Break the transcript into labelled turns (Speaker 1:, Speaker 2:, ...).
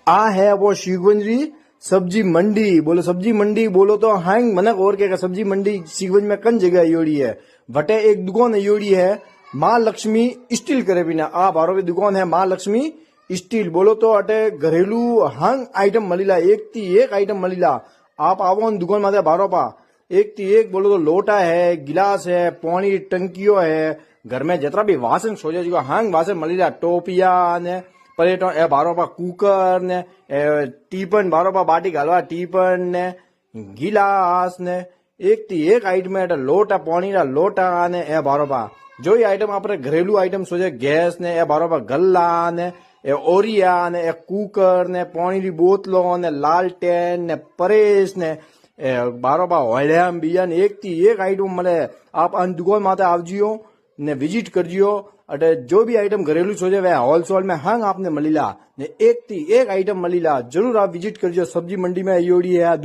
Speaker 1: आ है वो शिवगंज री सब्जी मंडी। बोलो सब्जी मंडी बोलो तो हांग मनक और के सब्जी मंडी शिवगंज में कन जगह योड़ी है। वटे एक दुकान योड़ी है माँ लक्ष्मी स्टील करे बिना। आ भारो की दुकान है माँ लक्ष्मी स्टील। बोलो तो अटे घरेलू हांग आइटम मलीला, एक थी एक आइटम मलीला। आप आवो दुकान माथे भारो पा एक थी एक। बोलो तो लोटा है, गिलास है, पानी टंकियो है, घर में जितना भी वासन सोचे जो हांग वासन मलीला। टोपिया ने प्लेटो ए भारो पा कूकर ने टीपन भारो पा बाटी घालवा टीपन ने गिलास ने एक थी एक आइटम है। लोटा पानी रा लोटा ने ए भारो पा जो ये आइटम आपने घरेलू आइटम सोचे गैस ने ए भारो पा गल्ला ने ए ओरिया ने ए कूकर ने पानी री बोतलो ने लालटेन ने परेश ने बारो पा होलियाम बीजा ने एक थी एक आइटम मले। आप अन दुकान माते आवजियो ने विजिट करजियो। अटे जो भी आइटम घरेलू सोचे वह होलसेल में हांग आपने मलीला ने एक थी एक आइटम मलीला। जरूर आप विजिट करजियो। सब्जी मंडी में योड़ी है।